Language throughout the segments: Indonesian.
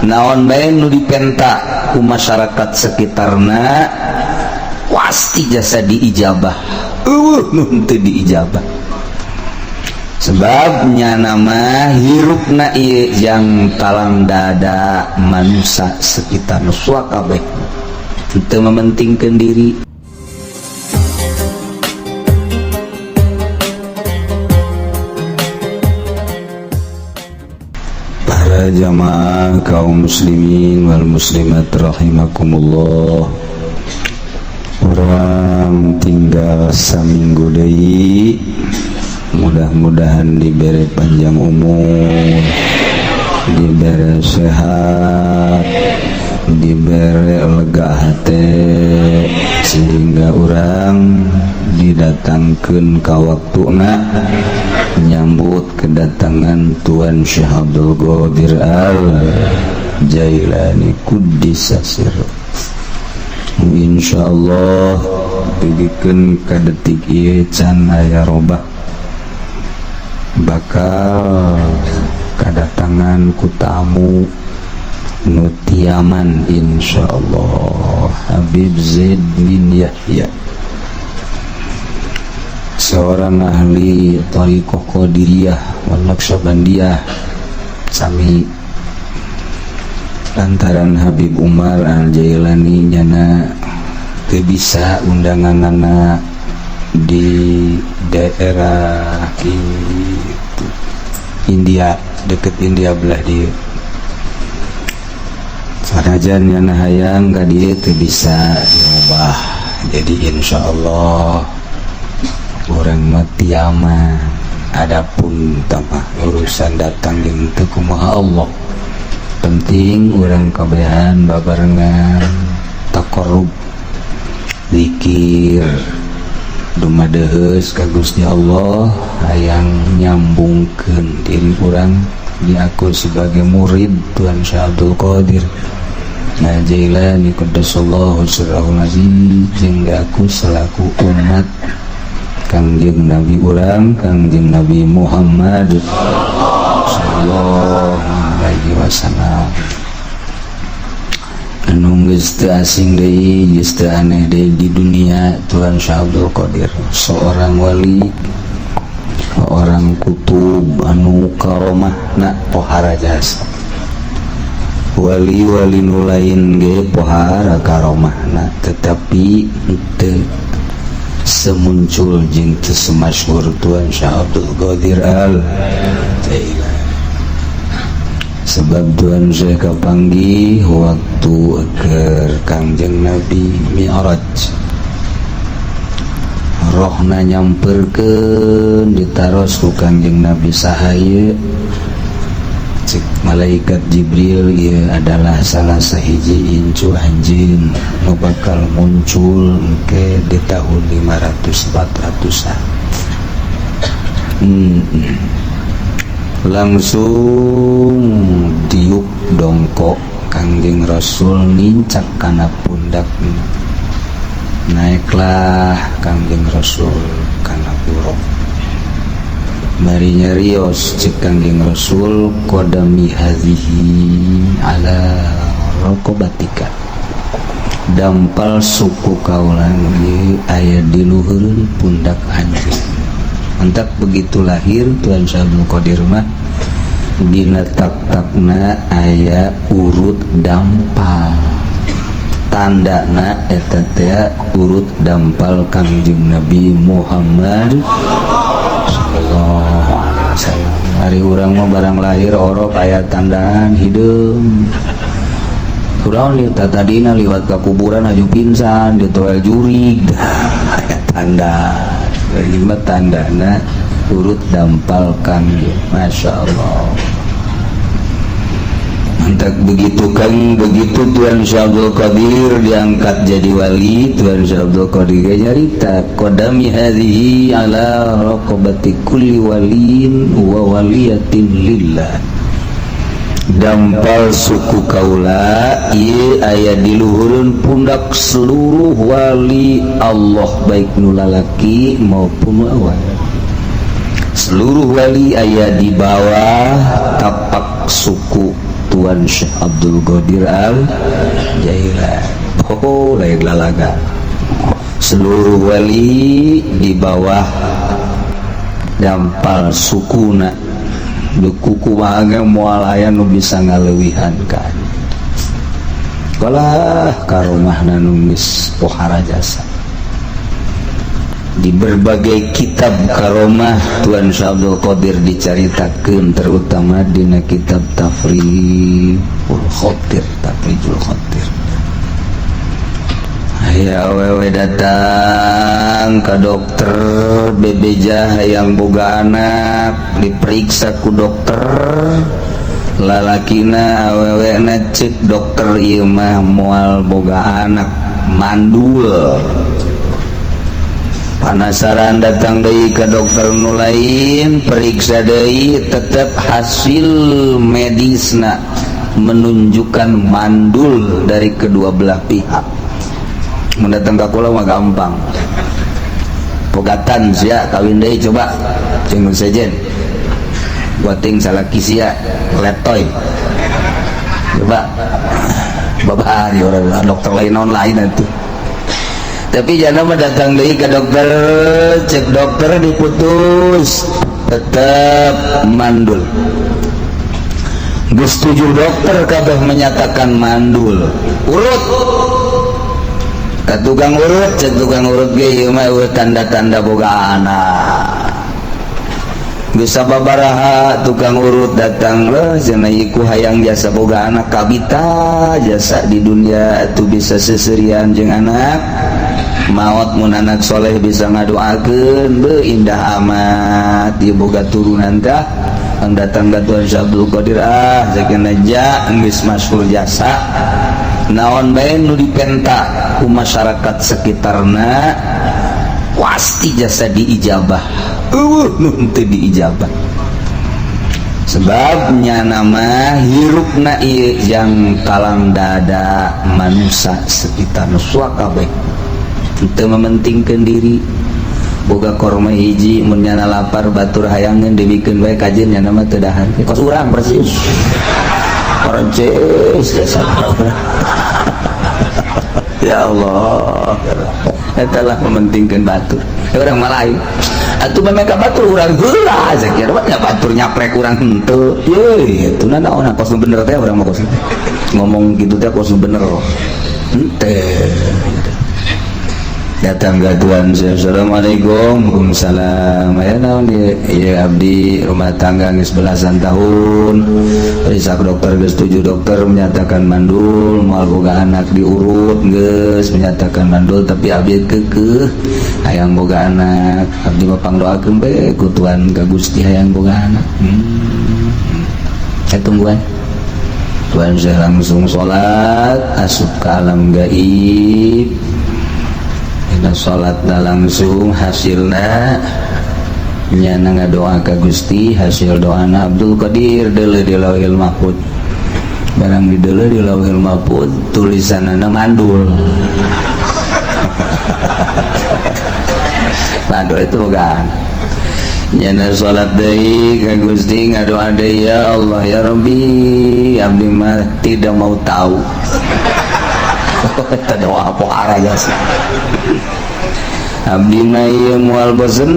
naon bae nu dipenta ku masyarakat sekitarna pasti jasa diijabah. Nu teu diijabah sebabnya nama hirupna ieu yang talang dada manusia sekitar nuswa kabeh teu mementingkeun diri. Para jamaah kaum muslimin wal muslimat rahimakumullah, orang tinggal saminggu deui, mudah-mudahan diberi panjang umur, diberi sehat, diberi lega hati, sehingga orang didatangkan ka waktuna nyambut kedatangan Tuan Syekh Abdul Qadir Al-Jailani Quddisa Sirruh. Insyaallah dugikeun ka detik ieu can aya robah bakal kedatangan ku tamu nu tiaman insyaallah Habib Zaid bin Yahya, seorang ahli Thariqah Qadiriyah wal Naqsyabandiyah sami lantaran Habib Umar Al-Jailani nyana teu bisa undanganana di daerah itu India, deket India belah dieu. Sanajan nyana hayang ka dieu teu bisa diubah. Jadi insyaallah urang mah tiama, adapun tamah urusan datang jeung teu kumaha Allah. Penting urang kabehan babarengan taqarrub zikir dumadeheus ka Gusti Allah hayang nyambungkeun diri urang diaku sebagai murid Tuan Syekh Abdul Qadir Al-Jailani Quddasallahu sirrahul aziz, jeung aku selaku umat Kangjeng Nabi urang Kangjeng Nabi Muhammad sallallahu alaihi wasallam. Anu geus teu asing deui, geus teu aneh deui di dunia Tuan Syekh Abdul Qadir, seorang wali, seorang kutub anu karomahna pohara jasa. Wali-wali nu lain ge pohara karomahna, tetapi teu semuncul jeung teu semasyhur Tuan Syekh Abdul Qadir Al-Jailani. Sebab Tuan Syekh kapanggih waktu keur Kangjeng Nabi Mi'raj, rohna nyamperkeun ditaros ku Kangjeng Nabi sahaya cek malaikat Jibril, ieu adalah salah sahiji incu anjeun nu bakal muncul engke di tahun 500-400an. Langsung diuk dongkok Kangjeng Rasul nincak kana pundakna, naiklah Kangjeng Rasul kana buruk. Mari nyarios cek Kangjeng Rasul, qadami hadhihi ala raqabatika, dampal suku kaulan ieu aya di luhureun pundak anjeun. Mantap begitu lahir Tuan Syekh Abdul Qadir mah dina tak-takna aya urut dampal, tandana eta teh urut dampal Kangjeng Nabi Muhammad sallallahu alaihi wasallam. Hari urang mah barang lahir orok aya tandaan hideung. Urang lihat tadina liwat ka kuburan aju pingsan ditoel jurig, aya tanda. Lima tandana urut dampal Kangjeng, masya Allah. Mantap begitu kan, begitu Tuan Syekh Abdul Qadir diangkat jadi wali. Tuan Syekh Abdul Qadir nyarita qadami hadhihi ala raqabati kulli waliin wa waliyatin lillah, dampal suku kaula ieu aya di luhureun pundak seluruh wali Allah, baik nu lalaki maupun lawan. Seluruh wali aya di bawah tapak suku Tuan Syekh Abdul Qadir Al-Jailani. Oh, lain lalaga. Seluruh wali di bawah dampal sukuna dukuku waga moal aya nu bisa ngalewihan kan. Kalah karomahna nulis pohara jasa. Di berbagai kitab karomah Tuan Syekh Abdul Qadir dicaritakeun, terutama dina kitab Tafrijul Khatir. Ya awewe datang ke dokter bebeja yang boga anak, diperiksa ku dokter, lalakina awewe na cek dokter ieu mah moal boga anak mandul. Penasaran datang deui ke dokter nu lain, periksa deui, tetep hasil medisna menunjukkan mandul dari kedua belah pihak. Mendatang ke kula mah gampang. Pogatan sia kawin deui coba jeung sejen. Goting salaki sia letoy. Coba babari orang dokter lain non lain atuh. Tapi jangan datang deui ke dokter, cek dokter diputus tetap mandul. Geus 7 dokter kabeh menyatakan mandul. Urut ka tukang urut, cek tukang urut ge ieu mah tanda-tanda boga anak. Geus sababaraha tukang urut datang leuh cenah iku hayang jasa boga anak kabita, jasa di dunia atuh bisa seserian jeung anak. Maot mun anak soleh bisa ngadoakeun, beuh indah amat ieu boga turunan tah. Ang datang ka Tuan Syekh Abdul Qadir sakena ja geus masyhur jasa. Naon bae nu dipenta ku masyarakat sekitarna pasti jasa diijabah. Nu teu diijabah. Sebabnya nama hirupna ieu yang kalang dada manusia sekitar nuswa kabeh. Teu mementingkeun diri. Boga korma hiji mun nyana lapar batur hayangeun dibikeun bae kajeun nya nama teu dahan. Kos urang persis. Percis jasa. Ya Allah, etalah mementingkan batur. Orang malain, atuh memeka batur orang heula aja kira nya batur nyaprek orang henteu. Ye, itu naon kos bener teh orang mah kos. Ngomong gitu teh kos bener. Henteu. Datang ke Tuan Syekh, assalamualaikum. Waalaikumsalam. Ya naon ya abdi rumah tangga geus belasan tahun. Periksa dokter geus 7 dokter menyatakan mandul, moal boga anak diurut geus menyatakan mandul, tapi abdi keukeuh hayang boga anak. Abdi mapangdoakeun bae ku Tuan ka Gusti hayang boga anak. Tungguan. Tuan Syekh langsung salat, asup ka alam gaib. Kita sholatna langsung hasilna nyana ngadoa ka Gusti, hasil doana Abdul Qadir deuleu di Lauhil Mahfuz. Barang di deuleu di Lauhil Mahfuz tulisanana mandul. Mandul itu bukan. Nyana sholat deui ka Gusti ngadoa deui, ya Allah ya Rabbi, abdi mah tidak mau tahu. Kita doa pohara jasa. Abdi mah ieu moal bosen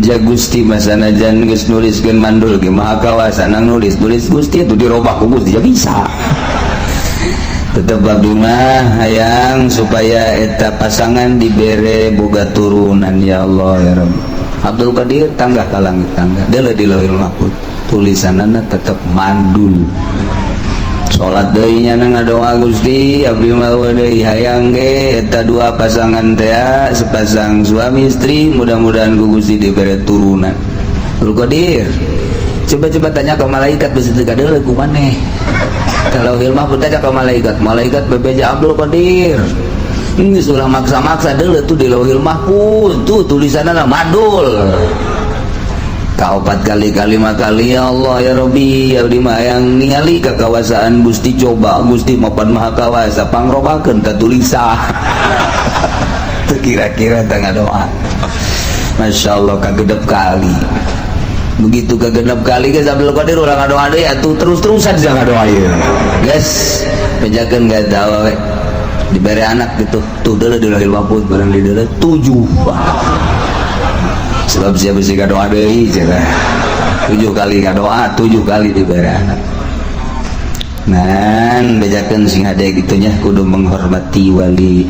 ja Gusti masanajan geus nuliskeun mandul ge maha kawasa nang nulis Gusti itu dirobah ku Gusti ya bisa. Tetep abdi mah hayang supaya eta pasangan dibere boga turunan ya Allah ya Rabbi. Abdul Qadir tangga ka langit tangga deuleu di Lauhil Mahfuz tulisanana tetep mandul. Sholat deui nya ngadoa Gusti abdi mah deui hayang ge eta dua pasangan teh sepasang suami istri mudah-mudahan ku Gusti dibere turunan. Abdul Qadir coba tanya ke malaikat bisi teu kadeuleu ku maneh. Kalau hilmah pun tanya ke malaikat bebeja Abdul Qadir. Geus urang maksa-maksa deuleu tuh di Lauhil Mahfuz tuh tulisanna mandul. Kaopat kali 5 kali ya Allah ya Rabbi abdi mah yang ningali kekawasaan Gusti coba Gusti mapan maha kawasa pangrobakeun ka tulisan. Teu kira-kira tengah doa. Masya Allah kagedep kali. begitu ke genep kali ke Abdul Qadir ulah ngadoa deui atuh terus-terusan bisa ngadoa ieu guys pejakeun gak tahu dibere anak gitu tuh deuleu di lahir mahfuz barang di deuleu 7 sebab siapa sih ngadoa deui cenah 7 kali ngadoa 7 kali dibere anak nan bejakeun sing hade gitunya kudu menghormati wali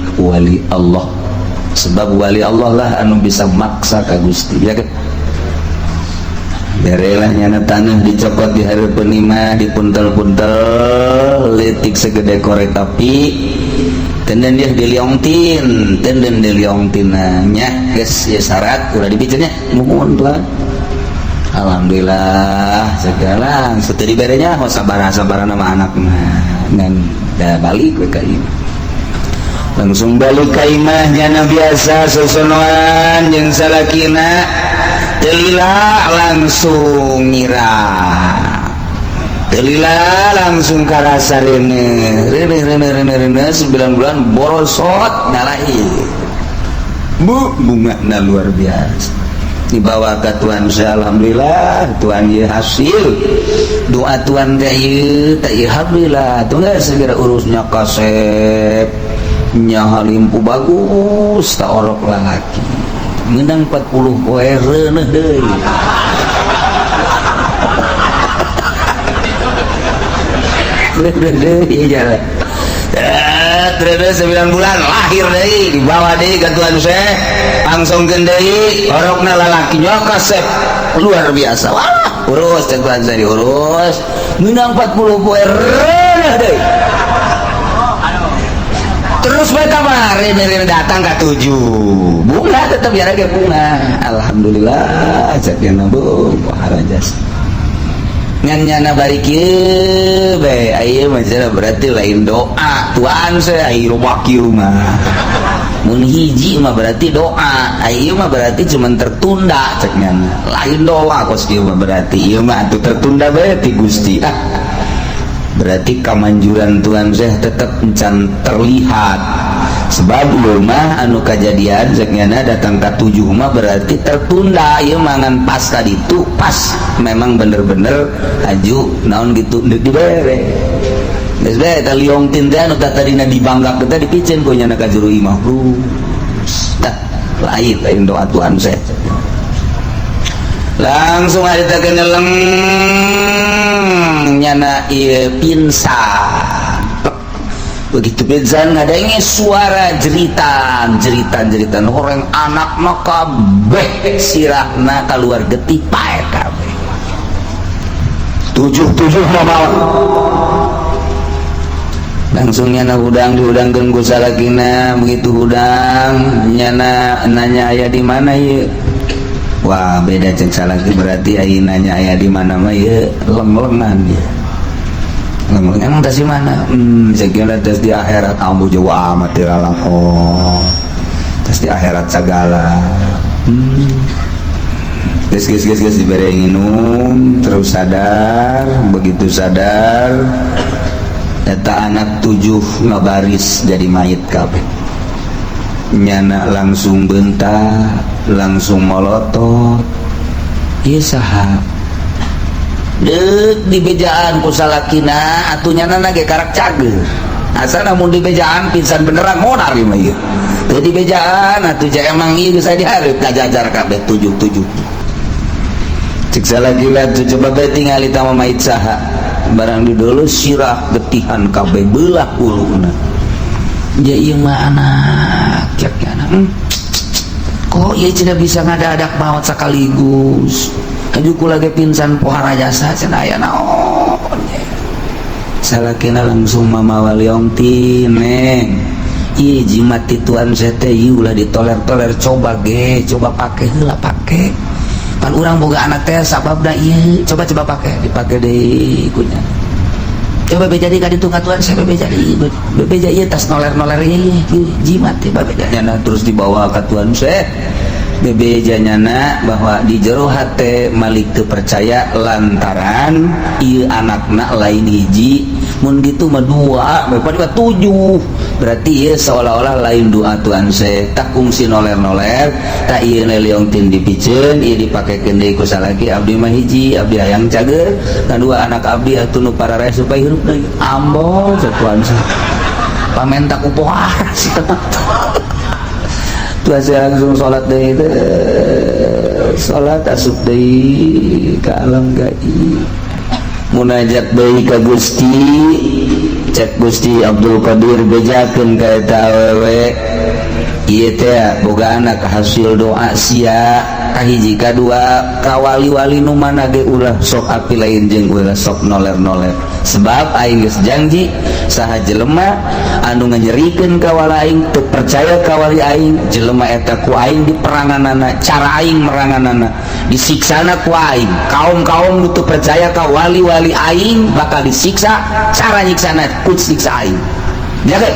Allah sebab wali Allah lah anu bisa maksa ka Gusti ya kan berelah nyana tanah dicopot di hareupeun imah dipuntel-puntel leutik segede korek api tenden dia diliongtin tenden diliongtina nya geus ya syarat udah dibicennya muhun Tuhan alhamdulillah segala setelah diberenya sabar-sabar nama anak dan dah balik ke imah langsung balik ke imah nyana biasa sosonoan jeung salakina telila langsung ngira telila langsung karasa rene 9 bulan borosot nalai bunga na luar biasa dibawa ke Tuhan saya alhamdulillah Tuhan ye hasil doa Tuhan teh ieu alhamdulillah tuh nggak segera urusnya kasep nya limpu bagus tak orok lalaki menang 40 poe reuneuh deui terus 9 bulan lahir deui dibawa deui ka Tuhan Syekh langsungkeun deui orokna lalaki nya kasep luar biasa wah urus teh Tuhan Syekh diurus menang 40 poe reuneuh deui terus mereka kemarin datang ke 7 bunga tetap ya lagi bunga alhamdulillah jadinya bu harajas nyana bari kieu be aya mah berarti lain doa Tuhan saya aya wakil mah mun hiji mah berarti doa aya mah berarti cuma tertunda cek nyana lain doa kos ieu mah berarti ieu mah atuh tertunda bae ti Gusti berarti kemanjuran Tuhan saya tetap encan terlihat sebab rumah anu kejadian seknyana datang ke 7 mah berarti tertunda ya mangan pas tadi itu pas memang bener-bener aju naon gitu dibere geus bae eta liongtin teh anu tadina dibanggak teh dipicen ku nyana ka juru imah tah lain doa Tuhan saya langsung ada keneleng nyana ieu pinsan begitu pinsan ngadenge suara jeritan orang anak maka kabeh sirahna keluar getih pae kabeh 7 mama langsung nyana hudang diudangkeun ku salakina begitu hudang nyana nanya aya di mana ieu wah beda cek salaki berarti aya nanya aya di mana mah ieu leng-lengan ya ngomong emang tas di mana segala tas di akhirat ambu jawa amat lalang oh tas di akhirat segala guys diberi minum terus sadar begitu sadar eta anak 7 ngabaris jadi mayit kabeh nyana langsung bentak langsung molotot ieu saha deuk di bejaan ku salakina atuh nyana ge karak cager asa namun di bejaan pisan beneran modal ieu mah ieu teu di bejaan atuh ja emang ieu geus dihareup kajajar kabeh 7 cek salakina coba bae tingali tama mayit saha barang di dulu sirah getihan kabeh beulah kuluna ya ieu mah anak yak anak kok ieu cenah bisa ngadadak maot sakaligus ajuku lagi pinsan pohara jasa cenah aya naon salakina langsung mama waliongti neng ieu jimat ti Tuhan sete ieu ulah ditoler-toler coba pake heula pake pan urang boga anak teh sababna ieu coba pake dipake deui kunya coba beja di kaditu ka Tuhan saya beja ieu tas noler-noler ieu jimat teh babedanya terus dibawa ka Tuhan saya bebejanyana bahwa di jero hate malik teu percaya lantaran ieu anakna lain hiji mun gitu mah 2 bapak 7 berarti ya seolah-olah lain doa Tuhan saya tak kungsi noler-noler tak iya leleong tin dipicen iya dipakekeun deui ku salaki abdi mah hiji abdi hayang cager kadua anak abdi atuh nu pararaya supaya hirup deui ambo Tuhan saya pamenta ku pohar Tuhan saya langsung sholat deui sholat asup deui ka alam gaib munajat deui ka Gusti cek Gusti Abdul Qadir bejakeun ka eta awewe ieu teh boga anak hasil doa sia kahiji kadua kawali-wali nu mana ge ulah sok api lain jeung ulah sok noler-noler sebab aing geus janji saha jelema anu nganyerikeun ka wali aing teu percaya ka wali aing jelema eta ku aing diperanganana cara aing meranganana disiksana ku aing kaum-kaum nu teu percaya ka wali-wali aing bakal disiksa cara nyiksana ku siksa aing jaga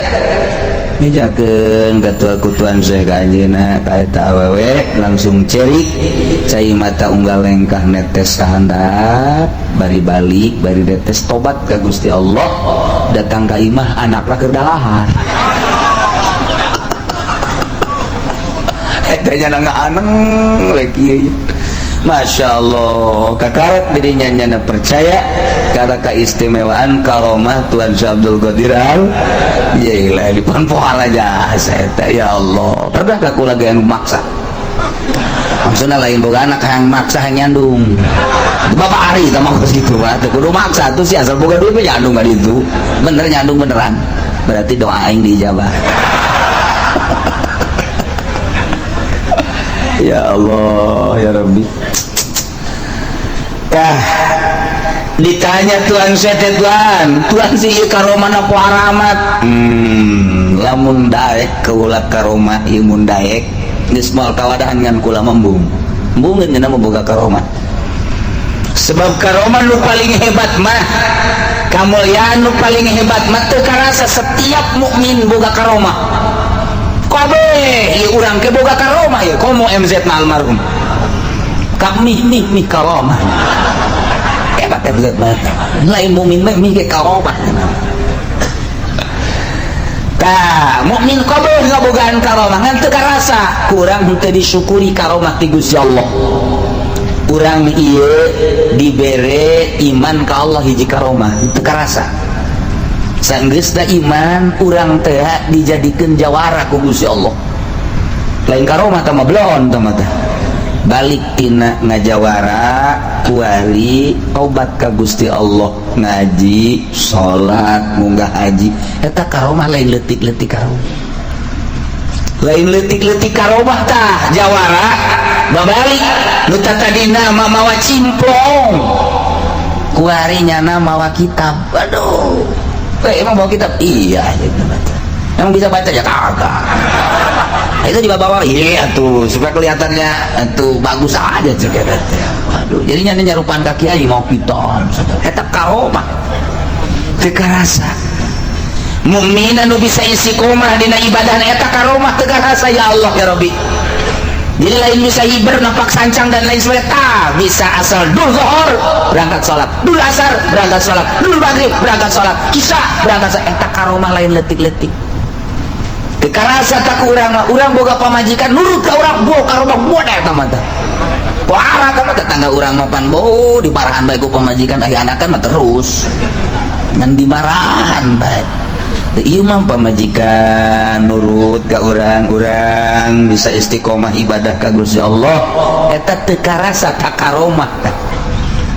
ngejakeun katuan Syekh ka anjeunna ka eta awewe langsung cerik cai mata unggal lengkah netes ka handap bari balik bari netes tobat ka Gusti Allah datang ka imah anakna keur dalahar eta nya ngaaneng leki Masya Allah kakaret dirinya nyana percaya karena keistimewaan karomah Tuhan Syekh Abdul Qadir yailah di pohon aja saya ya Allah pernah aku lagi yang maksa maksudnya lain boga anak yang maksa yang nyandung bapak hari kita mau ke situ kudu maksa tuh sih asal boga duit nyandung gak itu bener nyandung beneran berarti doa aing dijabah ya Allah ya Rabbi ditanya Tuhan sete Tuhan si karomana po haramat lamun daek keulah karomah imun daek nismal kawadahan ngan kula membung mbungeun nya boga karomah sebab karomah nu paling hebat mah kamuliaan nu paling hebat mah teu karasa setiap mukmin boga karomah kabeh ieu urang ke boga karomah ya komo MZ na almarhum kami nih karomah hebat hebat lain mukmin mah mih karomah tah mukmin kabeh ngabogaan karomah ngan teu karasa kurang teu disyukuri karomah ti Gusti Allah urang ieu dibere iman ka Allah hiji karomah teu karasa sanggeus da iman urang teh dijadikeun jawara ku Gusti Allah lain karomah tah mah belon tah mah balik tina ngajawara wali obat ka Gusti Allah ngaji salat munggah haji eta karomah lain leutik-leutik karomah lain leutik-leutik karomah tah jawara babalik nu tadina mawa cimplong kuari nyana mawa kitab aduh emang bawa kitab iya emang bisa baca ya kagak itu dibawa iya tuh supaya kelihatannya tuh bagus aja cek waduh jadinya nyarupan kaki aja mau piton eta karomah teu karasa mukmin anu bisa istiqomah dina ibadah eta karomah teu karasa ya Allah ya Rabbi jadi lain bisa hiber nampak sancang dan lain sebagainya bisa asal dul zuhur berangkat sholat dul asar berangkat sholat dul maghrib berangkat sholat kisah berangkat sholat eta karomah lain letik-letik karasa tak urang mah urang boga pamajikan nurut ka urang bo karomah model tamata parah ka tetangga urang mah pan bo diparahan bae ku pamajikan aya anakan mah terus ngan dimarahan bae ieu mah pamajikan nurut ka urang bisa istiqomah ibadah ka Gusti Allah eta teu karasa ka karomah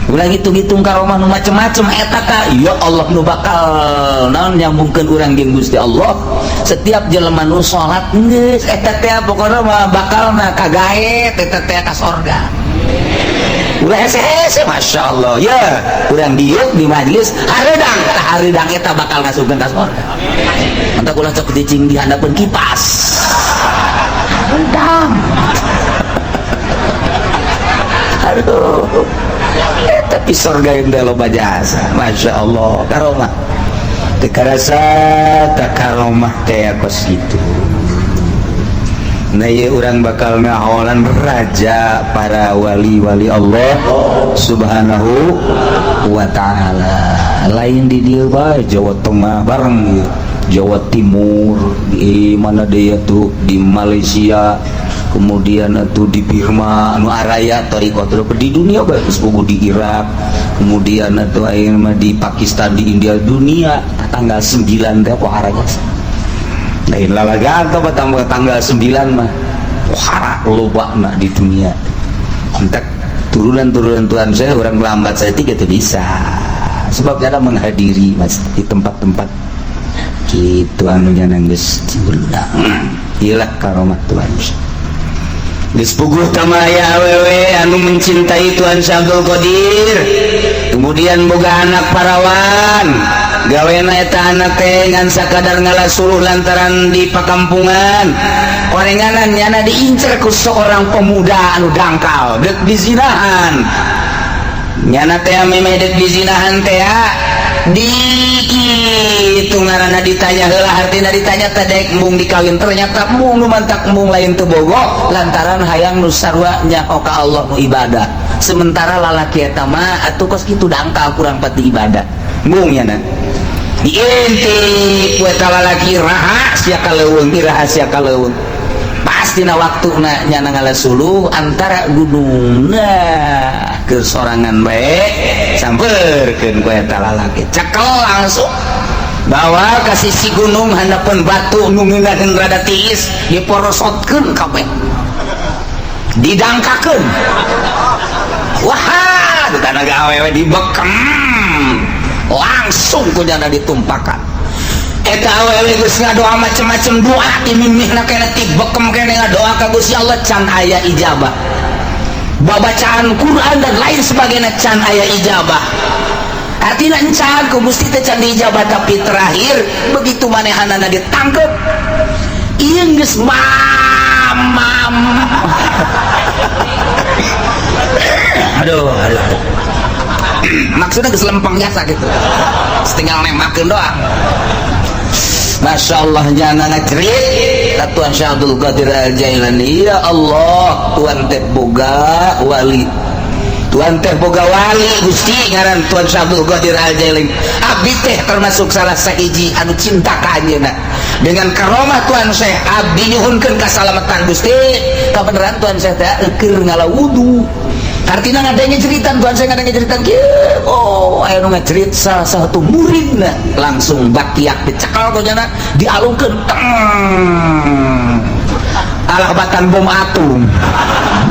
ulah gitu-gitu karomah nu macem-macem eta ka ya Allah nu bakal naon nyambungkeun urang jeung Gusti Allah setiap jelema nu salat geus eta teh pokona mah bakalna kagaet eta teh ka surga ulah hese-hese masyaallah ya urang diuk di majelis hareudang eta bakal ngasupkeun ka surga mantap ulah cok dicing di handapeun kipas hareudang aduh tapi surga yang loba jasa Masya Allah karomah teu karasa tak karomah teh kos gitu nah ya urang bakal ngaholan raja para wali-wali Allah subhanahu wa ta'ala lain di dieu bae Jawa Tengah bareng Jawa Timur, di mana dia tuh di Malaysia, kemudian tuh di Birma, anu araya tarikot di dunia bagus buku di Irak, kemudian tuh ayeuna di Pakistan, di India, dunia tanggal 9 teh poharanya. Lain lalagaan atau tanggal 9 mah pohara lobana di dunia. Entak turunan-turunan Tuhan saya orang lambat saya tiga itu bisa. Sebab cara menghadiri mas di tempat-tempat gitu anunya nangis diundang. Iyalah karomah Tuhan. Geus puguh tamaya awewe anu mencintai Tuhan Syabdul Qadir, kemudian boga anak parawan, gawena eta anak teh ngan sakadar ngalasuluh lantaran di pakampungan, orenganan nyana diincer ku seorang pemuda anu dangkal dek bizinahan, nyana teh memeh dek bizinahan teh di itu ngaranna ditanya heula artina ditanya tadek embung dikawin ternyata embung nu mantak embung lain teu bogo lantaran hayang nu sarua nyaho ka Allah nu ibadah sementara lalaki eta mah atuh kos kitu dangkal kurang pati ibadah embung nya na diintip ku eta lalaki rahasia kaleuweung rahasia kaleuweung pastina waktuna nyana ngalasuluh antara gunungna ke sorangan bae sampeurkeun ku eta lalaki cekel langsung bawa ka sisi gunung handapeun batu nu ngeundaheun rada tiis diporosotkeun kabeh didangkakeun wah tanaga awewe dibekem langsung ku nyana ditumpakan eta awewe geus ngadoa macem-macem doa dimimihna kene ti bekem kene ngadoa ka Gusti Allah can aya ijabah babacaan Quran dan lain sebagainya can aya ijabah artinya encan ku Gusti teh can diijabah tapi terakhir begitu manehanana ditangkep ieu geus mamam aduh maksudnya geus lempeng jasa gitu tinggal nembakeun doang. Masya Allah nyana ngecerit Tuhan Syabdul Qadir Al-Jailani, ya Allah Tuhan teh boga wali, Tuhan teh boga wali Gusti ngaran Tuhan Syabdul Qadir Al-Jailani. Abdi teh termasuk salah sahiji anu cinta ka anjeunna. Dengan karomah Tuhan Syekh abdi nyuhunkeun kasalamatan Gusti. Kabeneran Tuhan Syekh teh keur ngala wudu. Artinya ngadenge ceritan Tuhan Syekh ngadenge ceritan kieu. Oh, aya nu ngacerit salah satu muridna langsung bakiak dicekal ku nya dialungkeun alah batan bom atom.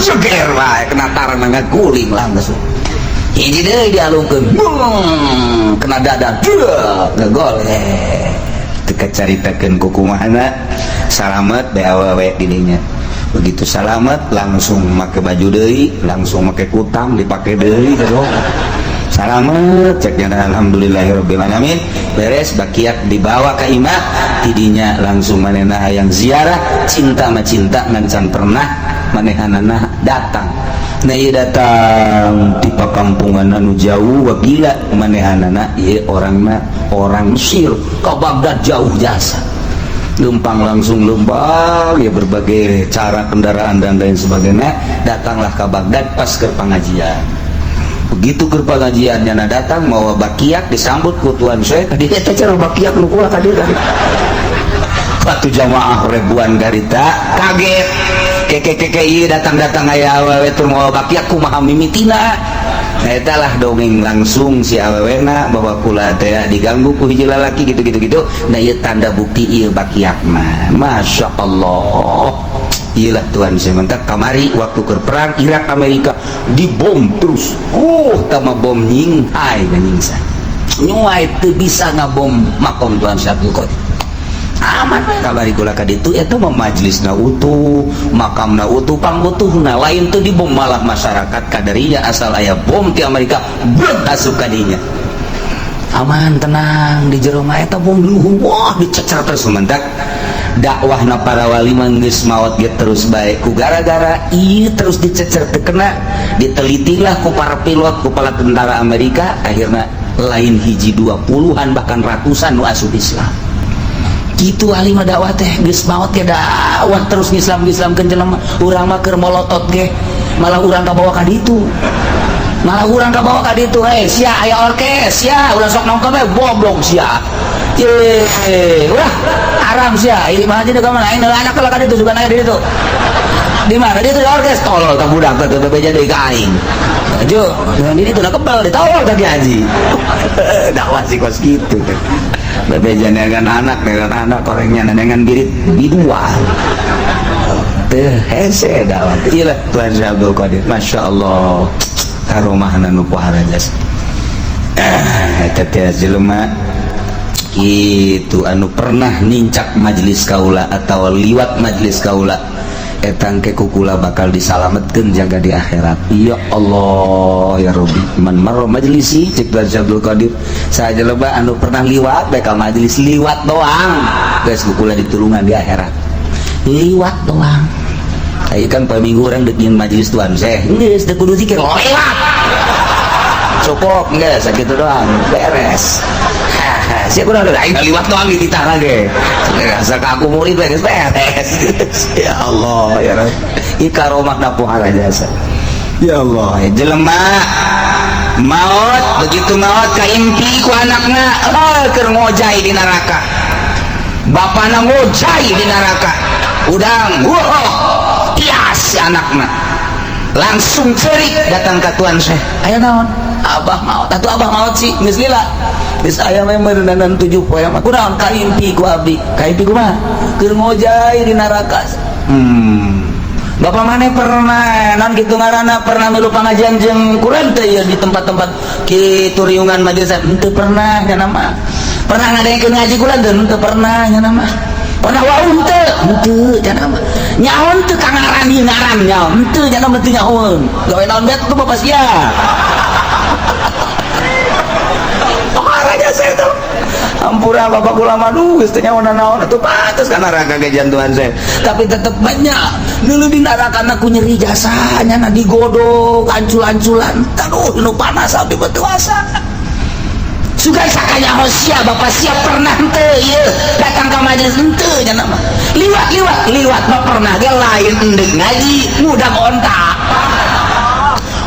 Jeger wae kena tarana ngaguling langsung. Hiji deui dialungkeun. Kena dada ngagoleh. Teu kacaritakeun ku kumahna salamet bae awewe di dinya. Begitu salamet langsung make baju deui, langsung make kutang dipake deui terus. Salamet ceknya alhamdulillahirabbil alamin beres bakiak dibawa ke imah tidinya langsung manehna hayang ziarah cinta mah cinta ngan pernah manehanana datang. Nah ieu datang di pakampungan anu jauh wabila manehanana ieu orangna orang Mesir ka Baghdad jauh jasa. Lumpang langsung lumpang ya berbagai cara kendaraan dan lain sebagainya datanglah ke Baghdad pas ke pengajian. Begitu ke pengajian nyana datang mau bakiak disambut ku Tuan Syekh dia teh cara bakiak nu kuat tadi kan waktu jamaah ribuan garita kaget keke ieu datang-datang aya awewe tur mau bakiak kumaha mimitina. Eta lah dongeng langsung si awewena bahwa kula teh diganggu ku hiji lalaki gitu. Nah ieu tanda bukti ieu bakiak mah. Masya Allah. Iyalah Tuhan saya mentak kamari waktu ke perang Irak Amerika dibom terus. Tama bom nyinghai dan nyingsa. Nyuai teu bisa ngabom makom Tuhan Syabdul Qadir. Aman kabari kula ka ditu eta mah majlisna utuh, makamna utuh, pangutuhna lain teu dibom malah masyarakat kadarinya asal aya bom ti Amerika brek asup ka dinya. Aman tenang di jero mah eta bom luhur wah dicecer terus mentak. Dakwahna para wali mah geus maot ge terus bae ku gara-gara ieu terus dicecer teu kena ditelitilah ku para pilot ku para tentara Amerika akhirna lain hiji 20-an bahkan ratusan nu asup Islam. Gitu alim dakwah teh geus maot ge dakwah terus ngislam-ngislamkeun jelema urang mah keur molotot ge malah urang kabawa ka ditu sia aya orkes sia urang sok nongkrong we boblok sia udah haram sih ya. Ini mah aja deh kamu naik anak kalau kan itu juga naik di itu. Di mana dia tuh orkes tolol tak budak tak bebeja deui ka aing. Jo, dengan ini tuh nak kebal ditolol tadi haji. Dakwah sih kos gitu. Bebeja dengan anak orangnya dengan birit bidua. Teh hese dakwah. Iyalah Tuan Abdul Qadir, Masya Allah. Karomahna nu pohara jas. Eta teh jelema itu anu pernah nincak majelis kaula atau liwat majelis kaula etang ke kukula bakal disalametkeun jaga di akhirat. Ya Allah ya Rabbi, man marra majlisi cek Abdul Qadir saja loba anu pernah liwat bae ka majelis liwat doang geus kukula ditulungan di akhirat. Liwat doang. Aya kan paminggu urang deuk nyin majelis tuan Syekh. Geus teu kudu zikir lewat. Cukup geus sakitu doang beres. Siapa udah aing liwat doang di titah ge. Rasa aku murid beres. Ya Allah ya Rabbi. Ikaromahna pohara jasa. Ya Allah, jelema maut begitu maut kaimpi ku anakna keur ngojai di neraka. Bapana ngojai di neraka. Udang tias si anakna. Langsung cerik datang ke Tuan Syekh. Aya naon? Abah maut. Atuh abah maut sih geus lila. Geus aya mah meuneunan 7 poe mah. Kunaon kaimpi ku abdi? Kaimpi kumaha? Keur ngojai di neraka. Bapak mana pernah non gitu ngaranna pernah milu pangajian jeung kureun teh ya di tempat-tempat kitu riungan majelis teu pernah nya nama. Pernah ngadaengkeun ngaji kula teu pernah nya nama. Pernah waun teu nya nama. Nyaon teu kangaran ieu ngaran nyaon teu nya nama teu nyaon. Gawe naon bet tuh Bapak sia. Orangnya saya tuh ampura bapak ulama dulu istrinya naon itu pantas karena neraka gajian Tuhan saya tapi tetap banyak dulu di neraka aku nyeri jasanya na digodok ancul-anculan taduh nu panas sampai bertuasa suka sakanya hosia bapak siap pernah ente iya datang ke majelis ente nya nama liwat mah pernah ge lain endek ngaji mudah kontak.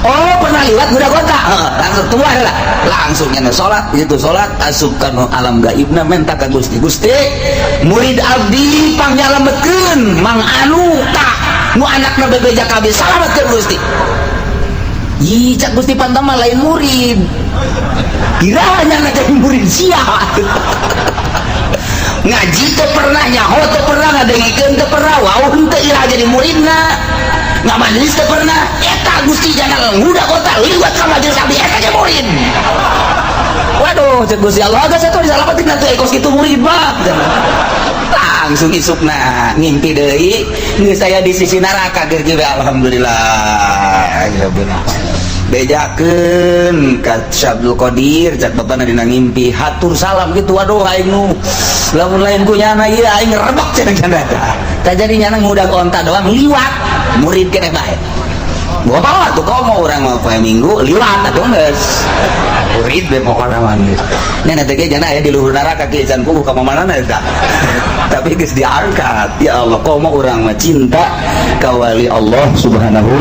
Oh pernah liwat budak kota langsung tua lah langsung nyana sholat itu sholat asupkan alam gaibna menta ka Gusti murid abdi pangjalametkeun mang anu tak nu anakna bebeja kabeh salametkeun Gusti ih cak Gusti pantama lain murid kiranya na jadi murid sia ngaji teu pernah nyaho teu pernah ngadengikeun teu pernah wauh teu ira jadi muridna nggak majelis teu pernah eta Gusti jangan muda kota liwat ka majelis abdi eta ge murid waduh cek Gusti Allah geus atuh disalametin atuh ekos kitu murid mah langsung isukna ngimpi deui geus aya di sisi neraka keur kieu alhamdulillah bejakeun ka Abdul Qadir cak bapana dina ngimpi hatur salam gitu waduh aing nu lamun lain ku nyana ieu aing rebek cenah tah jadi nyana ngudag onta doang liwat murid keneh bae gua bawa tuh kau mau orang mau poe minggu liwat atuh geus murid be pokona mah nya teh ge jana aya di luhur neraka ge can puguh ka manana eta tapi geus diangkat ya Allah kau mau orang mah cinta ka wali Allah subhanahu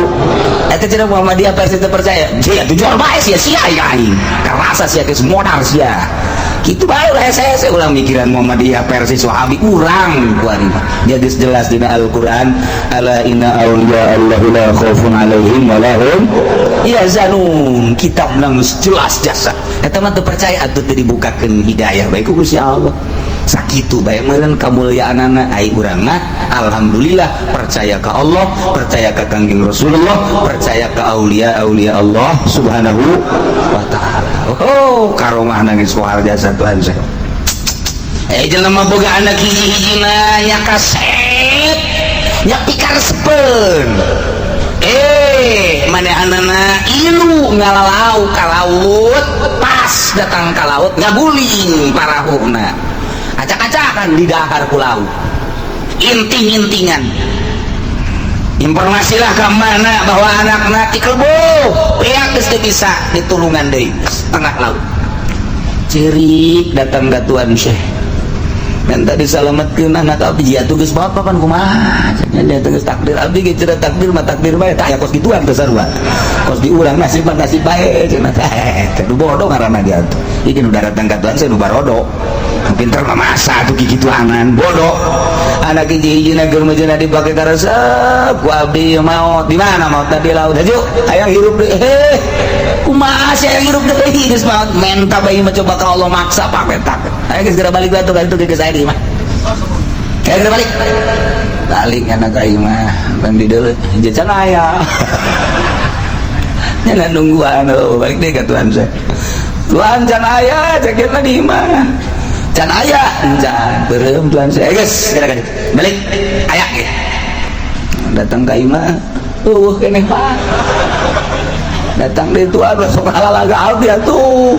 eta cenah Muhammadiyah versi teu percaya sia tuh jual bae sia aing karasa sia geus modal sia gitu bae lah saya ulang mikiran Muhammadiyah versi Wahabi urang kuari dia geus jelas dina Al-Qur'an ala inna awliya Allahi la khaufun alaihim wa lahum yahzanun kitab nang jelas jasa eta mah teu percaya atuh teu dibukakeun hidayah bae ku Gusti Allah sakitu bae meureun kamuliaanna ai urang mah alhamdulillah percaya ka Allah percaya ka Kangjeng Rasulullah percaya ka aulia Allah subhanahu wa ta'ala. Oh karomah nangis kohar jasa Tuhan saya jelema boga anak hiji-hijina nya kasep nya pikarespeun manehanana ilu ngalalau ka laut pas datang ka laut ngaguling parahuhna acak-acakan di dahar ku laut inting-intingan informasilah ke mana bahwa anakna ti kelbo pihak geus teu bisa ditulungan deui tengah laut cerik datang ka Tuan Syekh minta disalametkeun anak abdi atuh geus bapak pan kumaha nya geus takdir abdi ge cenah takdir mah takdir bae tah aya kos kituan teh sarua kos di urang nasib mah nasib bae cenah teh nu bodoh ngaranna dia atuh iki nu datang ka Tuan Syekh nu barodo pinter mah masa tuh gitu anan bodoh anak hiji-hiji na keur meujeuna dipake karesep ku abdi mau di mana mau tadi laut aja hayang hirup deui kumaha sih hayang hirup deui geus mah menta bayi mah coba ka Allah maksa papetak aya geus geura balik batu kali itu ke saya di mah aya geura balik anak aing mah ban di deuleu jajan aya nya nungguan balik deui ka Tuhan saya Tuhan can aya ceketna di mana can aya can beureum Tuhan saya geus gara-gara balik aya ge datang ka imah keneh Pak datang di Tuhan sok halalaga abdi atuh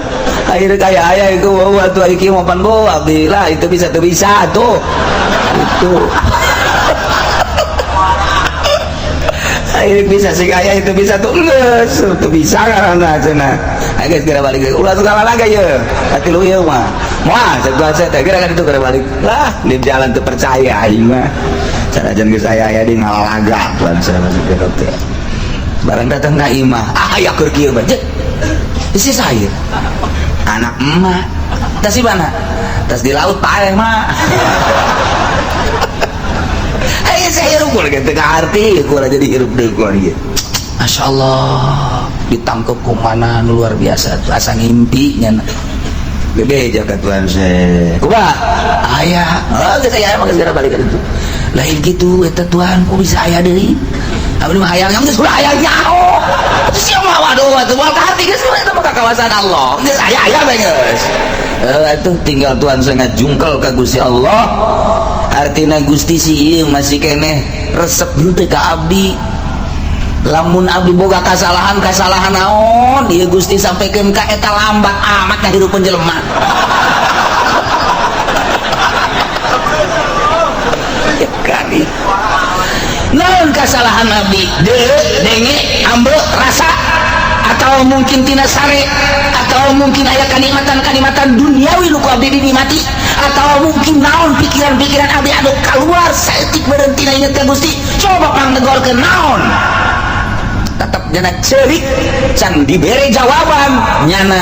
akhirnya kaya aya itu atuh iki mau pan bawa abdi lah itu bisa tuh itu akhirnya bisa sih kaya itu bisa tuh geus tuh bisa karana cenah geus geura balik ulah segala laga ya hati lu ieu mah moal ceuk saya teh geura kan itu geura balik lah di jalan teu percaya aing mah sanajan geus aya di ngalalaga pan saya masih geura teh barang datang ka imah aya keur kieu mah jeung isi sair anak emak tas di mana tas di laut paeh mah ayo saya hirup lagi teu ngarti kurang jadi hirup deui ku ieu Masya Allah ditangkep kumana luar biasa asa ngimpi nya bebe jaga Tuhan saya kumaha aya geus aya mah geus balik ka ditu lain kitu eta Tuhan ku bisa aya deui abdi mah hayang geus ulah aya nyaho sia mah waduh atuh moal ka hati geus eta mah kakawasan Allah geus aya bae geus atuh tinggal Tuhan saya ngajungkel ka Gusti Allah artina Gusti si ieu masih keneh resep henteu ka abdi lamun abdi boga kasalahan naon ieu Gusti sampaikeun ka eta lambat amat ngahirupeun jelema ya kali naon kasalahan abdi denge ambeuk rasa atau mungkin tina sare atau mungkin aya kanikmatan duniawi nu ku abdi dinikmati atau mungkin naon pikiran-pikiran abdi anu kaluar saeutik berhenti inget ka Gusti coba pangnegorkeun naon tetap nyana cerik can dibere jawaban nyana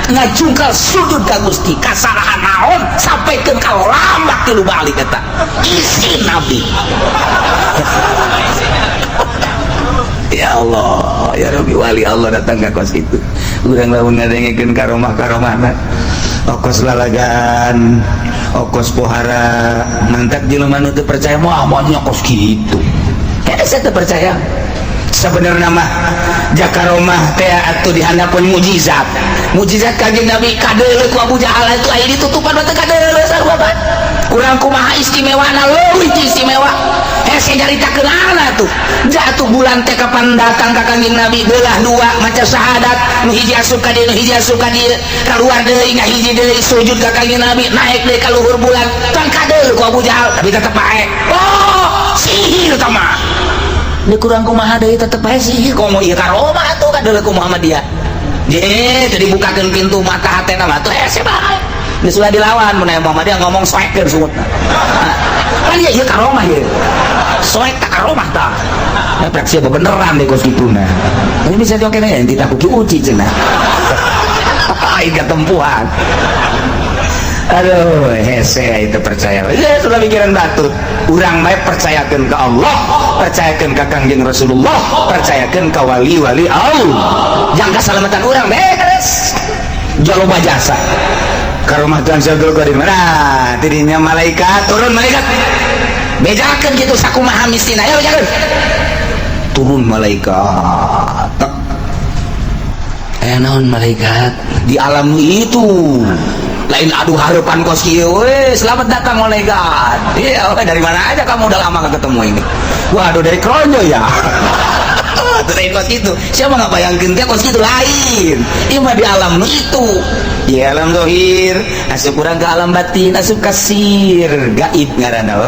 ngajungkal sujud ka Gusti kasalahan naon sampaikeun ka lambat tilu balik eta izin abdi ya Allah ya Rabbi wali Allah datang ke kos itu urang lamun ngadengekeun karomah-karomahna okos lalagaan okos pohara mantak jelema nu teu percaya moal nyokos kitu eta saya teu percaya sebenarnya mah jakaromah teh atuh dihandapkeun mujizat kanjeng Nabi kadeuleu ku Abu Jahal itu aya ditutupan teh kadeuleu sarua kurang kumaha istimewana leuwih istimewa hese nyaritakeun ana tuh jatuh bulan teh kapan datang ka kanjeng Nabi belah dua maca syahadat nu hiji asup ka dieu nu hiji asup ka dieu kaluar deui ngahiji deui sujud ka kanjeng Nabi naik deui ka luhur bulan can kadeuleu ku Abu Jahal tapi tetep bae oh sihir tah mah ini kurang kumaha deui tetep bae sihir komo ieu karomah atuh kadeuleu ku Muhammadiyah ye teu dibukakeun pintu mata hatena mah tuh hese bae geus ulah dilawan mun aya Muhammadiyah ngomong soekeun sumutna kan ieu karomah ieu soek tak karomah tah prak sia beneran deh kos kituna ini bisa diokeun ya enti tak kuki uci cenah aing ketempuhan aduh hese itu percaya ya sudah pikiran batut urang bae percayakeun ka Allah percayakeun ka Kangjeng Rasulullah percayakeun ka wali-wali Allah yang keselamatan urang beres jaloba jasa karomah Tuhan Syagul Qadir mana tidinya malaikat turun malaikat bejakeun gitu sakumaha mistina ya bejakeun turun malaikat naon malaikat di alam itu lain aduh harapan kos kieu selamat datang malaikat iya dari mana aja kamu udah lama gak ketemu ini waduh dari Kronjo ya tuh dari kos itu siapa nggak bayangin dia kos itu lain ima di alam itu di alam zahir asup kurang ke alam batin asup kasir gaib ngaranna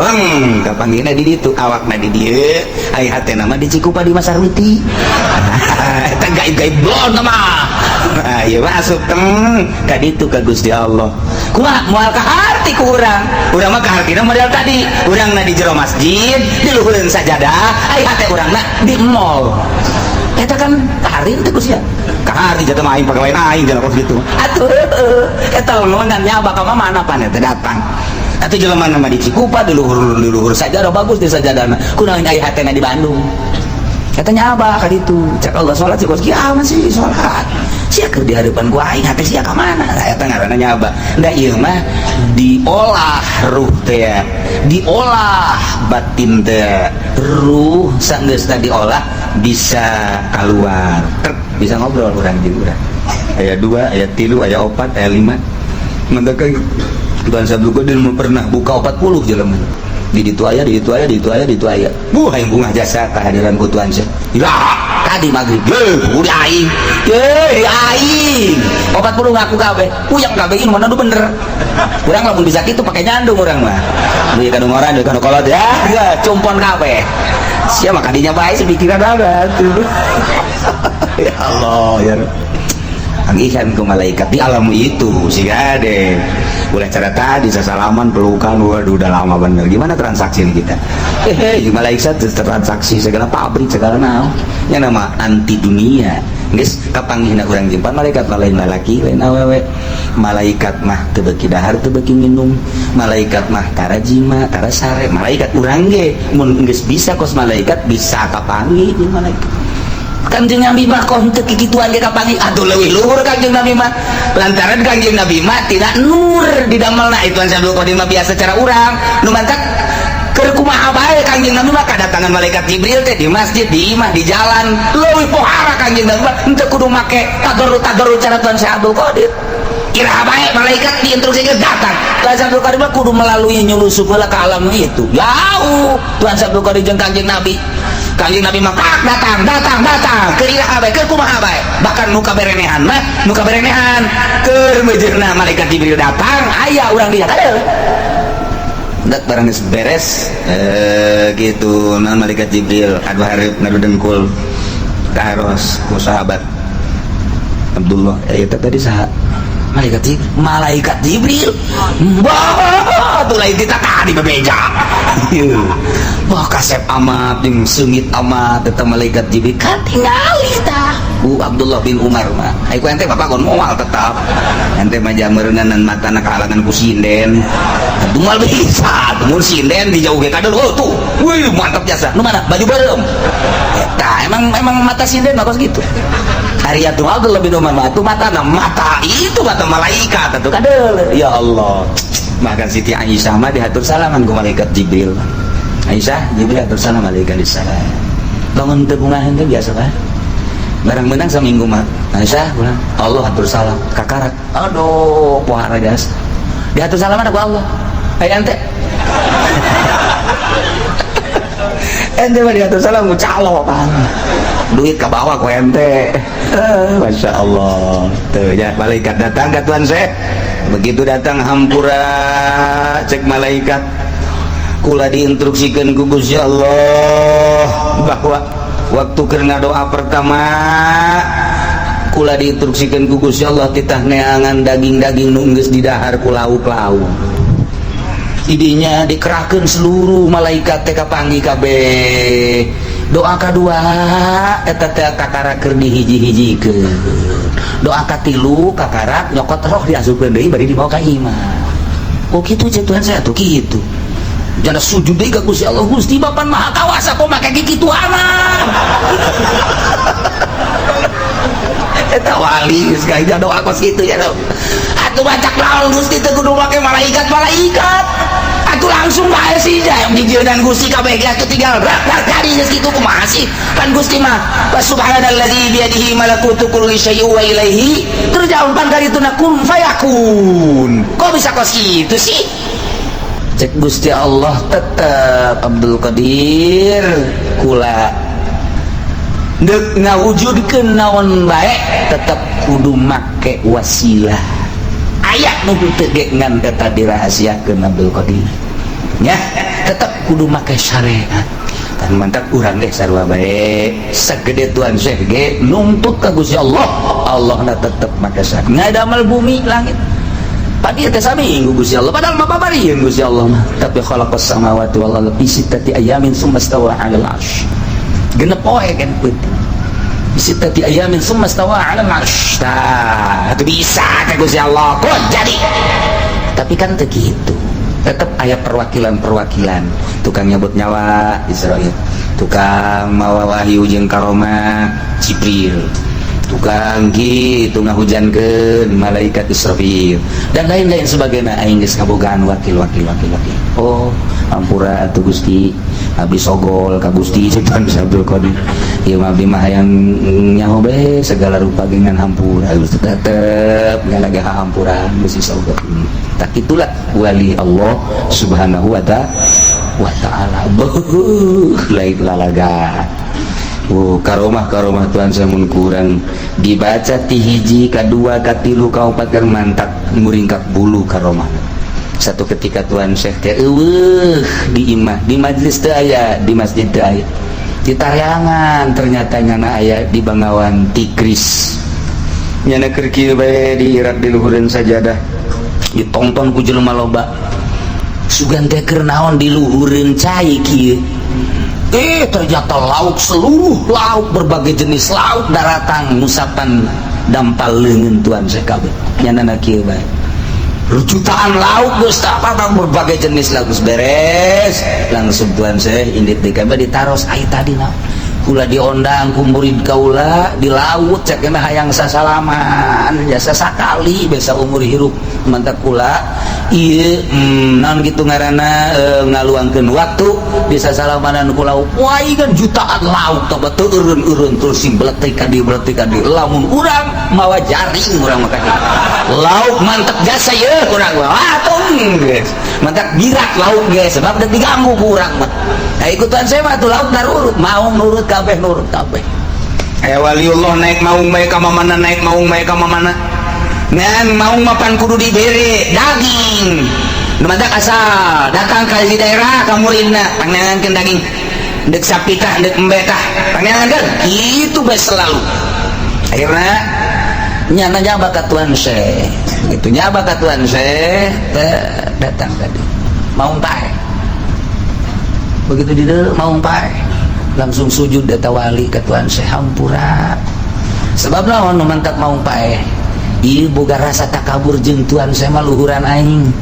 kapanggihna di ditu awakna di dieu ai hatena mah di Cikupa di Masarwiti eta gaib-gaib blon mah ieu mah asup teng ka ditu ka Gusti Allah kumaha moal ka harti ku urang mah ka hartina model tadi urangna di jero masjid di luhureun sajadah ai hate urangna di mall eta kan kaharin teh Gusti ya hari jatuh main pegawai aing jangan kos gitu atuh eta lengan nyaba ka mana pan eta datang atuh jelema nama di Cikupa di luhur sajadah bagus di sajadahna kunaon aya hatena di Bandung katanya abah ka ditu cek Allah salat sih kos kieu masih salat sia keur di hadapan gua aing hate sia ka mana eta ngaranna nyaba da ieu mah diolah ruh teh ya diolah batin teh ruh sanggeus diolah bisa keluar bisa ngobrol urang jeung urang aya 2 aya 3 aya 4 aya 5 mendekeun Tuan Sabtu Qadir pernah buka 40 jelema di itu aya hayang bunga jasa kehadiran ku Tuan Syekh tadi maghrib udah aing aing 40 ngaku kabeh puyeng kabeh ini mana bener urang lamun bisa kitu pake nyandung urang mah deui ka ngoran deui ka kolot ya cumpon kabeh sia mah kadinya bae sepikiran ada tuh ya Allah ya angihan ku malaikat di alam itu sih gade boleh cara tadi sesalaman pelukan waduh udah lama bener gimana transaksi kita malaikat transaksi segala pabrik segala naon yang nama anti dunia guys kapanggihna urang jempan malaikat lain lalaki lain awewe malaikat mah teu beuki dahar teu beuki minum malaikat mah tara jima tara sare malaikat urang ge mun geus bisa kos malaikat bisa kapanggih jeung malaikat Kanjeng Nabi mah kok henteu kikituan ge kapanggih atuh leuwih luhur Kanjeng Nabi mah lantaran Kanjeng Nabi mah tidak nur di damelna itu Abdul Qadir mah biasa cara urang nu mantak keur kumaha bae Kanjeng Nabi mah kadatangan malaikat Jibril teh di masjid di imah di jalan leuwih pohara Kanjeng Nabi mah henteu kudu make tadarrut cara Tuan Syekh Abdul Qadir kira bae malaikat diinstruksikan datang Tuan Syekh Abdul Qadir mah kudu melalui nyulusup heula ka alam itu jauh Tuan Syekh Abdul Qadir jeung Kanjeng Nabi mah datang keur iraha bae keur kumaha bae bahkan nu kaberenehan mah nu kaberenehan keur mejeurna malaikat Jibril datang aya urang dia kadeu dak barang geus beres gitu nah malaikat Jibril adu hareup ngadu dengkul karos ku sahabat Abdullah eta tadi saha malaikat Jibril wah tuh lain kita tadi bebeja wah kasep amat jeung seungit amat eta malaikat Jibril katingali tah Abdullah bin Umar mah ai ku ente bapak gon moal tetap ente mah jameureunan matana kahalangan ku sinden dumal bisa mun sinden dijauh ge kadeu tuh wih mantap jasa nu mana baju barem eta emang mata sinden mah kos gitu Ariyatul Abdullah bin Umar mah mata itu mata malaikat atuh kadeu ya Allah maka Siti Aisyah mah diatur salaman ku malaikat Jibril Aisyah Jibril atur salam malaikat disalam bangun teu bungaheun teh biasa bae barang menang saminggu mah Aisyah ulah Allah atur salam kakarak aduh pohara gas diatur salaman ku Allah aya ente ente mah diatur salam ku calo kan duit ke bawah ku ente Masya Allah tuh ya malaikat datang ke Tuan Syekh begitu datang hampura cek malaikat kula diinstruksikan ku Gusti Allah bahwa waktu keur ngadoa pertama kula diinstruksikan ku Gusti Allah titah neangan daging-daging nu geus didahar ku lauk-lauk idinya dikerahkeun seluruh malaikat teh kapanggih kabeh doa kedua eta teh kakara keur dihiji-hijikeun doa katilu kakara nyokot roh diasupkeun deui bari dibawa ka imah oh kitu cek Tuhan saya tuh kitu jangan sujud deui ka Gusti Allah Gusti Bapak Maha Kawasa kok make kikituan eta wali geus gaida doa kos kitu ya atuh bacak laul Gusti teh kudu make malaikat atuh langsung bae sih yang dijieunnan Gusti kabeh atuh tinggal dari geus kitu kumaha sih kan Gusti mah subhanalladzi bi yadihi malakutu kulli syai'in wa ilaihi terjauh pan dari tuna kun fayakun kok bisa kos kitu sih cek Gusti Allah tetep Abdul Qadir kula deuk ngawujudkeun naon bae tetep kudu make wasilah aya nu teu ngan eta dirahasiakeun Abdul Qadir nya tetep kudu make syariat dan mantap urang ge sarua bae sagede Tuan Syekh ge nuntut ka Gusti Allah na tetep make syariat ngadamal bumi langit padi teh saminggu Gusti Allah padahal mah babarieun Gusti Allah mah tapi khalaqas samawati wal ardi fi sittati ayamin tsumma stawa 'alal 'arsy genep poe kan peuting Bisittati ayamin summa stawa 'alal 'arsy. Itu bisa teh Gusti Allah kok jadi. Tapi kan teu kitu. Tetap aya perwakilan-perwakilan, tukang nyabut nyawa Israil, tukang mawa wahyu jeung karomah Jibril, tukang gitu ngahujankeun malaikat Israfil dan lain-lain sebagainya. Aing geus ngabogaan wakil-wakil. Oh ampura atuh Gusti, abdi sogol ka Gusti Sultan Abdul Qadir. Ieu abdi mah hayang nyaho bae segala rupa dengan hampura. Gusti tetep ngalaga hampuran Gusti sogol. Tak itulah wali Allah Subhanahu wa ta'ala. Lain lalaga. Karomah Tuhan samun kurang dibaca ti hiji kadua katilu kaopat keur mantak nguringkak bulu karomah. Satu ketika Tuhan Syekh teh eueuh di imah di majlis teu aya, di masjid teu aya, di taryangan ternyata nyana aya di Bangawan Tikris, nyana keur kieu bae di irak di luhureun sajadah ditonton ku jelema loba sugan teh keur naon di luhureun cai kieu. Ternyata lauk, seluruh lauk, berbagai jenis lauk daratang musapan dampal leungeun Tuhan Syekh kabeh nyanana kieu bae. Jutaan lauk geus apa berbagai jenis lauk geus beres langsung Tuhan Syekh indit di kabeh ditaros ai tadina kula diondang ku murid kaula di laut cekena hayang sasalaman jasa sakali besa umur hirup mantap kula ieu naon kitu ngaranna ngaluangkeun waktu di sasalamanan kula wai kan jutaan lauk teh teu eureun-eureun terus sing beletik ka dieu lamun urang mawa jaring urang mah lauk mantep jasa ye kurang atung geus mantap girak lauk geus sebab teu diganggu ku urang mah ikutan saya mah tuh lauk narurut mau nurut kabeh aya waliullah naik maung bae ka mamana naik maung bae ka mamana ngan maung mapan kudu dibere daging numantak asal datang ka di daerah ka muridna pangnangankeun daging deuk sapi tah deuk embe tah pangnangankeun kitu bae selalu akhirna nyana nyaba ka Tuan Syekh gitu nyaba ka Tuan Syekh datang tadi maung pae begitu di dalam maung pae langsung sujud data wali ke Tuan Syekh hampura sebab naon nu mantap maung pae ieu boga rasa takabur jeung Tuan Syekh mah luhuran aing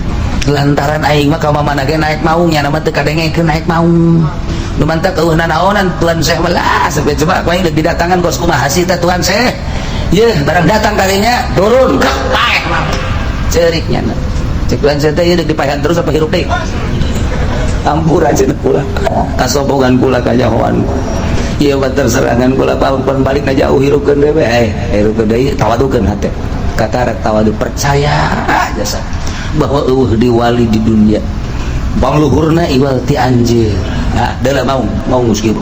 lantaran aing mah ka mamana ge naik maung nya nama teu kadengekeun naik maung nu mantap eueuhna naonan Tuan Syekh mah lah sampai coba aing deuk didatangan kos kumaha sih teh Tuan Syekh yeuh barang datang kalinya turun ke pae mah ceurik nya cek Tuan Syekh teh ieu deuk dipaehan terus apa hirup deui ampura cenah kula kasobogan kula kajahoan ieu mah terserangan kula pan balik na jauh hirupkeun deui bae hirupkeun deui tawadukeun hate kata rek tawadu percaya jasa bahwa eueuh di wali di dunia bangluhurna iwal ti anjeun nah dalam mau geus kieu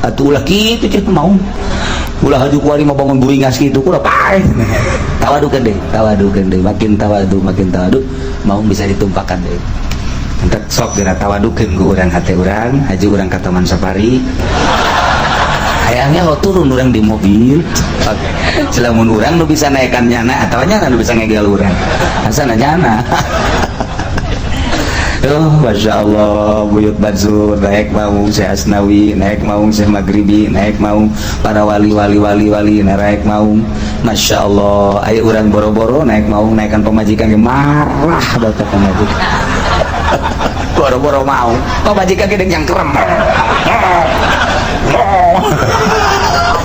atuh ulah kitu cenah mau ulah haju kuari mah bangun buringas kitu kula pae tawadukeun deui makin tawadu mau bisa ditumpahkan deui entek sok dina tawadukeun ku urang hate urang haji urang ka Taman Safari hayangnya lo turun urang di mobil selamun urang nu bisa naekan nyana atawa nyana nu bisa ngegal urang asana nyana Masya Allah Buyut Barzur naik maung Syekh Asnawi naik maung Syekh Maghribi naik maung para wali naik maung Masya Allah ayo urang boro-boro naik maung naikkan pemajikan marah bapak pemajikan boro-boro mau pemajikan gede yang kerem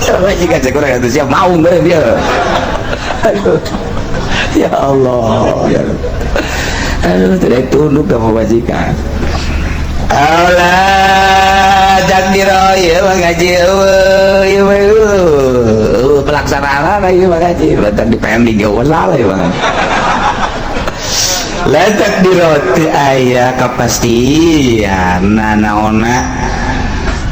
pemajikan sekurang itu siap maung dia ya Allah ya aduh tidak tunduk ke pemajikan Allah takdiro ya mengaji pelaksanaan lagi mengaji letak di PMD gawat salah ya bang letak di roti ayah kepastian nanaona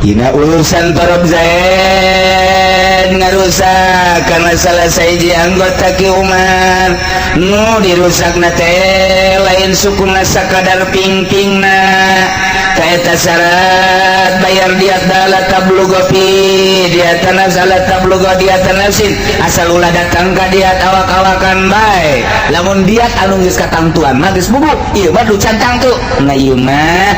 ina urusan Parab Zain ngarusak karena salah saiji anggota ki Umar nu dirusak nate lain sukuna sakadar pingpingna kaeta syarat bayar diat dala tablugo fi diat tanazala tablugo diat tanasin asal ulah datang ka diat awak-awakan bae lamun diat anu geus katangtuan mah geus bubuk ieu mah du cantang tuh nah ieu mah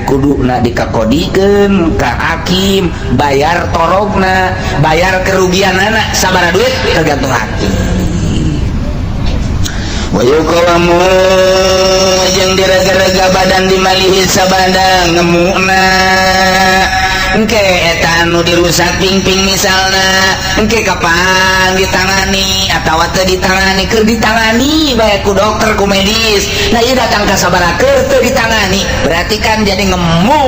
kuduna dikakodikeun ka hakim bayar torogna bayar kerugianana sabaraha duit tergantung hakim wayukawamu jeung direga-rega badan dimalihi sabada ngemuna engke eta anu dirusak pingping misalna engke kapan ditangani atawa teu ditangani keur ditangani bae ku dokter ku medis nah ieu datang ka sabaraha keur teu ditangani berarti kan jadi ngemu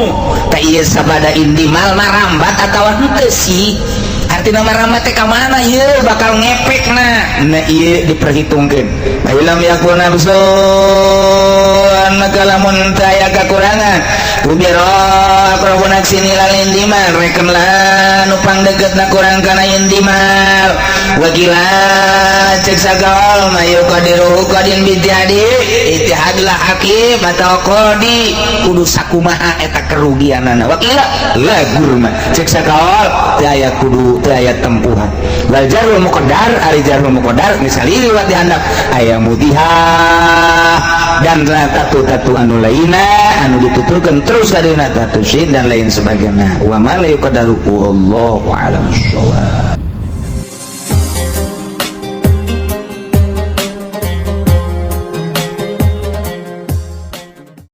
tah ieu sabada intimal marambat atawa henteu sih artina marambat teh ka mana ieu bakal ngepek nah ieu diperhitungkeun ayeuna yakun nafsun maka lamun teu aya kakurangan kubiro akrabunak sinilal intimal rekenlah nu pangdeukeutna kurang kana intimal wakila cek sagaol mayu qadiru qadin bidadi ittihadlah hakim atau qadi kudu sakumaha eta kerugianana wakila lagur mah cek sagaol teu aya kudu teu aya tempuhan wal jarul muqaddar ari jarul muqaddar misali liwat dihandap aya mudihah dan tatu-tatu anu lainna anu dituturkeun terus kadina tatu sin dan lain sebagainya wa ma la yuqaddaru wallahu a'lam bissawab.